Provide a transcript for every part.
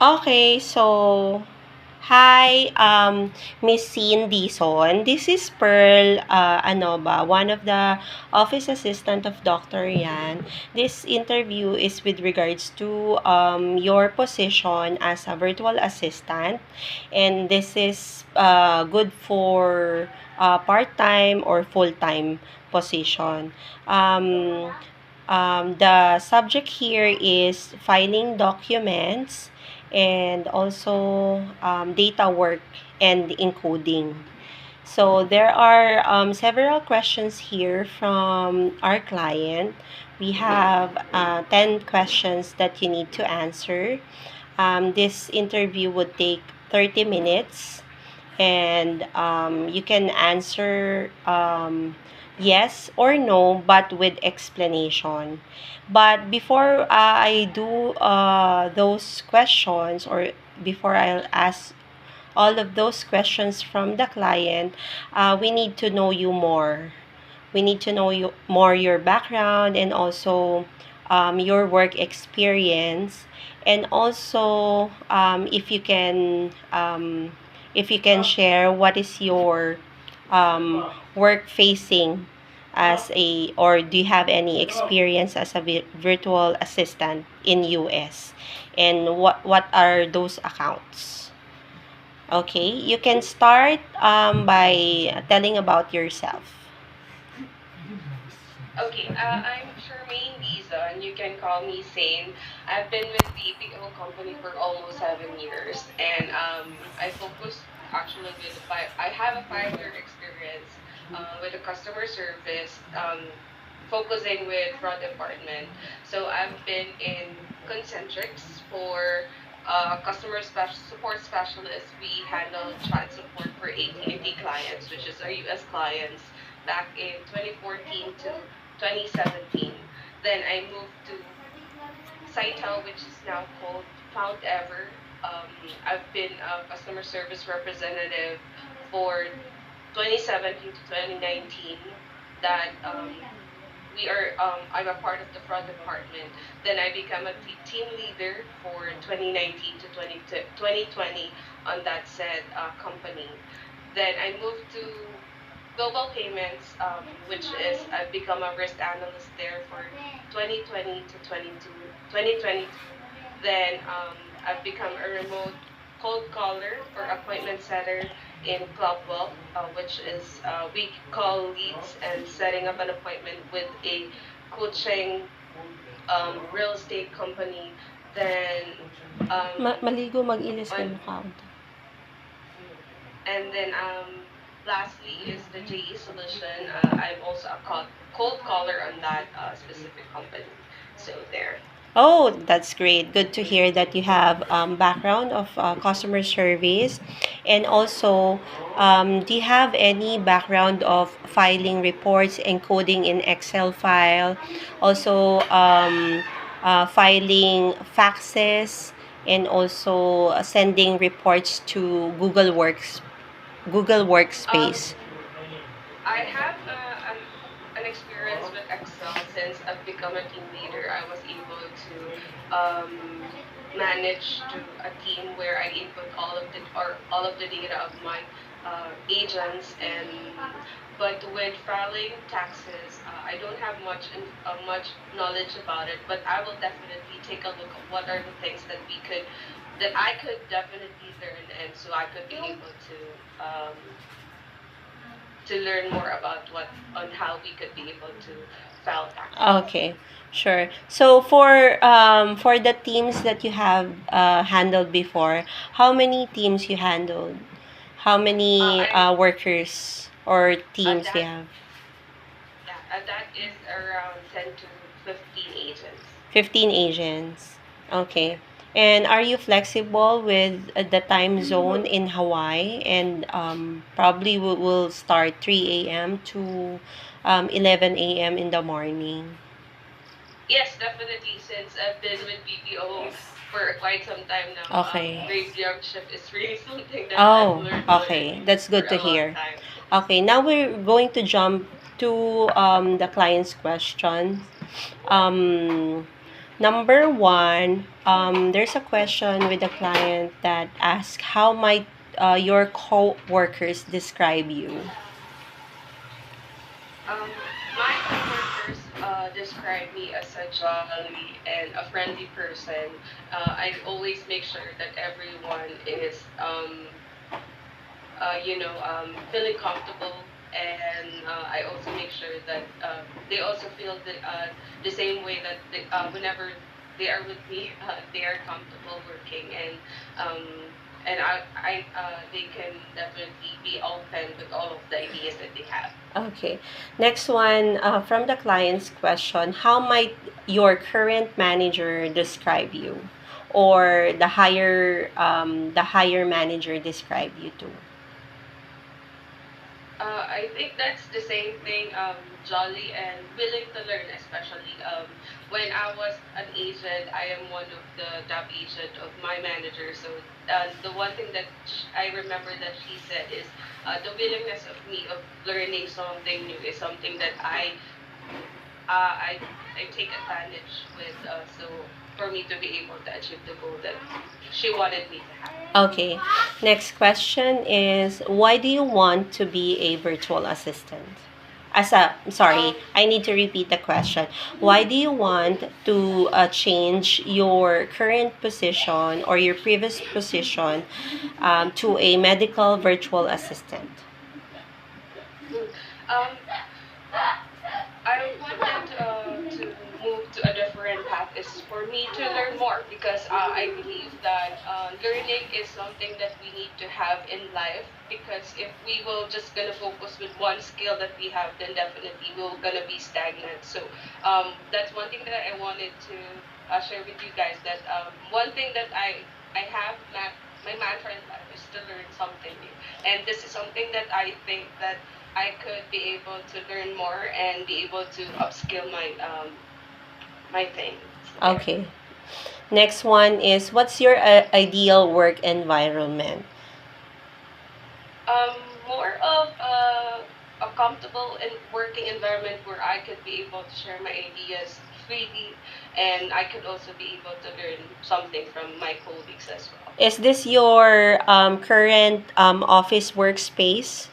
Okay, so hi, Miss Cin Dizon. This is Pearl Anoba, one of the office assistant of Dr. Yan. This interview is with regards to your position as a virtual assistant, and this is good for part-time or full-time position. Um, the subject here is filing documents and also data work and encoding. So there are several questions here from our client. We have 10 questions that you need to answer. This interview would take 30 minutes, and you can answer yes or no, but with explanation. But before I do those questions, or before I'll ask all of those questions from the client, we need to know you more. We need to know you more, your background, and also your work experience, and also if you can share what is your work facing as a, or do you have any experience as a virtual assistant in US, and what are those accounts? Okay, you can start by telling about yourself. Okay, I'm Charmaine Dizon. You can call me Sane. I've been with the BPO company for almost 7 years, and I focus actually with five. I have a 5 year experience with the customer service, focusing with fraud department. So I've been in Concentrics for support specialist. We handle chat support for AT&T clients, which is our US clients, back in 2014 to 2017. Then I moved to Sitel, which is now called Found Ever. I've been a customer service representative for 2017 to 2019. That we are I'm a part of the fraud department. Then I become a team leader for 2019 to 2020 on that said company. Then I moved to Global Payments, which is I've become a risk analyst there for 2020 to 2022. Then I've become a remote cold caller or appointment setter in Clubwell, which is we call leads and setting up an appointment with a coaching real estate company. Then Maligo mag-ilis kay on mukha. and then lastly is the JE solution. I'm also a cold caller on that specific company. So there. Oh, that's great. Good to hear that you have background of customer service. And also, do you have any background of filing reports, encoding in Excel file, also filing faxes, and also sending reports to Google Um, Workspace? I have an experience with Excel since I've become a team leader. I was able to manage to a team where I input all of the data of my agents, and but with filing taxes, I don't have much knowledge about it. But I will definitely take a look at what are the things that I could definitely learn, and so I could be able to learn more about what on how we could be able to file taxes. Okay, sure. So for the teams that you have handled before, how many teams you handled? How many I'm workers or teams do you that have? yeah, that is around 10 to 15 agents. 15 agents. Okay. And are you flexible with the time zone in Hawaii? And probably will start 3 a.m. to 11 a.m. in the morning. Yes, definitely. Since I've been with BPO for quite some time now, Okay. graveyard shift is really something that I've Oh, learned okay. already That's for good to a long hear. time. Okay, now we're going to jump to the client's question. Um, Number one, there's a question with the client that asks, how might your co-workers describe you? My coworkers describe me as a jolly and a friendly person. I always make sure that everyone is, feeling comfortable, and I also make sure that they also feel the same way that whenever they are with me, they are comfortable working, um, they can definitely be open with all of the ideas that they have. Okay. Next one, from the client's question, how might your current manager describe you? Or the higher manager describe you too? I think that's the same thing. Jolly and willing to learn, especially when I was an agent. I am one of the top agent of my manager. So the one thing that I remember that she said is the willingness of me of learning something new is something that uh, I I take advantage with. So for me to be able to achieve the goal that she wanted me to have. Okay. Next question is, why do you want to be a virtual assistant? Sorry, Um, I need to repeat the question. Why do you want to change your current position or your previous position to a medical virtual assistant? mm, um, I wanted to move to a different path is for me to learn more because I believe that learning is something that we need to have in life, because if we will just gonna focus with one skill that we have, then definitely we're gonna be stagnant. So that's one thing that I wanted to share with you guys, that one thing that I have my mantra in life is to learn something new, and this is something that I think that I could be able to learn more and be able to upskill my things there. Okay. Next one is, what's your ideal work environment? More of a comfortable and working environment where I could be able to share my ideas freely, and I could also be able to learn something from my colleagues as well. Is this your current office workspace?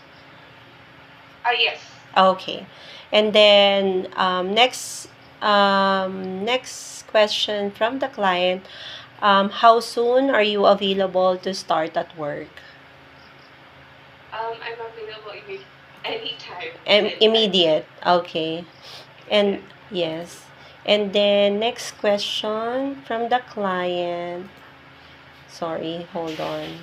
Yes. Okay. And then next question from the client. How soon are you available to start at work? I'm available anytime. Anytime. Immediate. Okay. And Yes. yes. And then next question from the client. Sorry, hold on.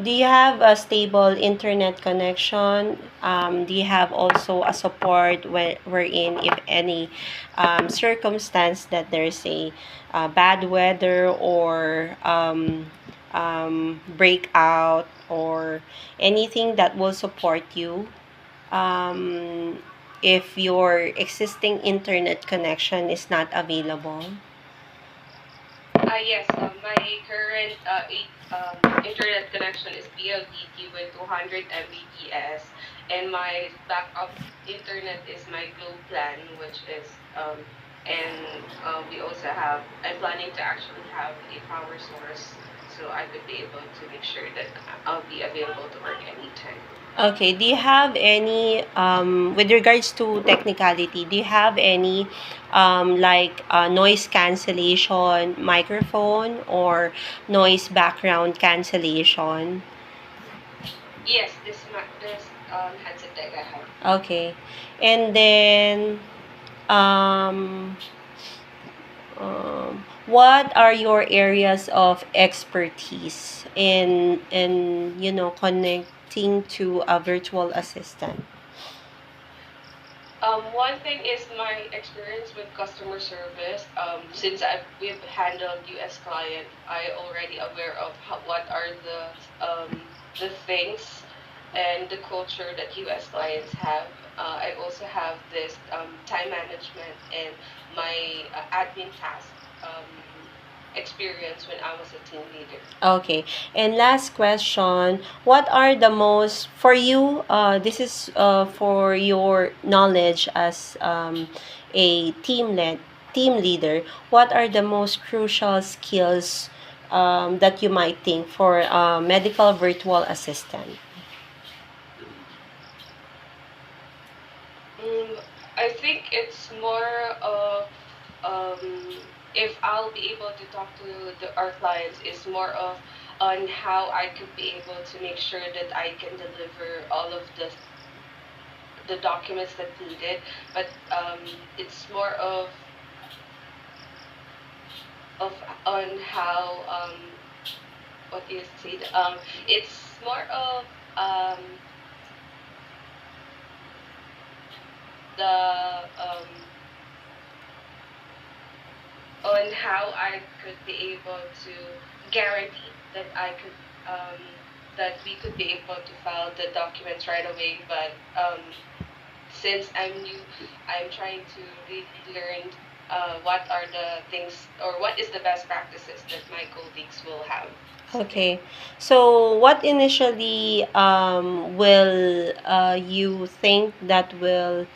Do you have a stable internet connection? Do you have also a support wherein, if any circumstance that there's a bad weather or breakout or anything that will support you if your existing internet connection is not available? Yes, my current internet connection is PLDT with 200 Mbps, and my backup internet is my Globe plan, which is and we also have. I'm planning to actually have a power source, so I could be able to make sure that I'll be available to work anytime. Okay, do you have any, with regards to technicality, do you have any, like, noise cancellation microphone or noise background cancellation? Yes, this headset that I have. Okay. And then, um, what are your areas of expertise in connecting to a virtual assistant? One thing is my experience with customer service. Since we've handled U.S. client, I already aware of what are the things and the culture that U.S. clients have. I also have this time management and my admin task. experience when I was a team leader. Okay. And last question, what are the most, for you, this is for your knowledge as a team leader, what are the most crucial skills that you might think for a medical virtual assistant? I think it's more of if I'll be able to talk to our clients, is more of on how I could be able to make sure that I can deliver all of the documents that needed. But it's more of on how what do you say? It's more of the on how I could be able to guarantee that I could that we could be able to file the documents right away. But since I'm new, I'm trying to really learn what are the things or what is the best practices that my colleagues will have. Okay. So, what initially will you think that will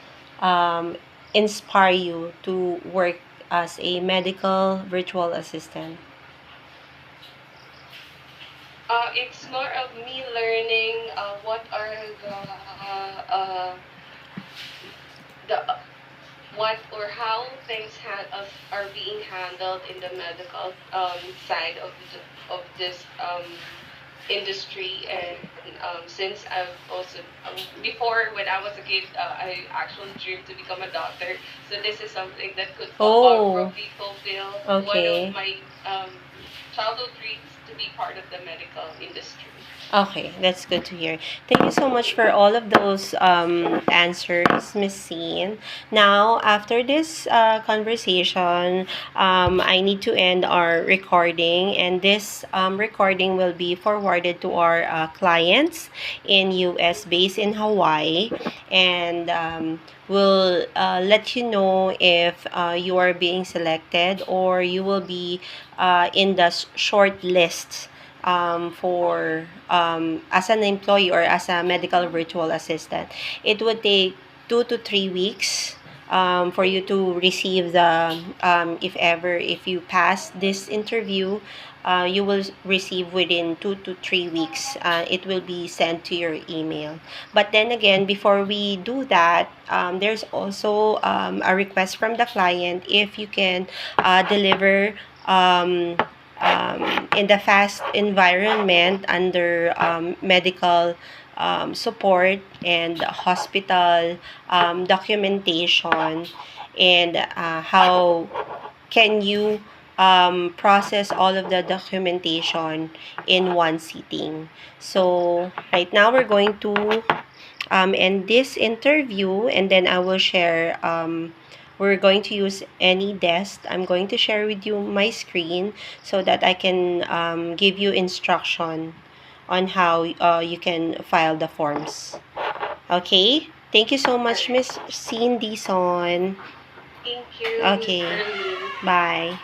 um, inspire you to work as a medical virtual assistant? It's more of me learning what are the what or how things are being handled in the medical side of this industry. And since I've also before when I was a kid, I actually dreamed to become a doctor. So this is something that could Oh, probably fulfill one of okay. my childhood dreams, to be part of the medical industry. Okay, that's good to hear. Thank you so much for all of those answers, Miss Scene. Now, after this conversation, I need to end our recording, and this recording will be forwarded to our clients in US, based in Hawaii, and we'll let you know if you are being selected or you will be in the short list for as an employee or as a medical virtual assistant. It would take 2 to 3 weeks for you to receive the if ever if you pass this interview, you will receive within 2 to 3 weeks. It will be sent to your email. But then again, before we do that, there's also a request from the client if you can deliver um, in the fast environment under medical support and hospital documentation, and how can you process all of the documentation in one sitting. So right now we're going to end this interview, and then I will share we're going to use AnyDesk. I'm going to share with you my screen so that I can give you instruction on how you can file the forms. Okay? Thank you so much, Alright. Miss Cindy Son. Thank you, Miss Okay. Erlene. Bye.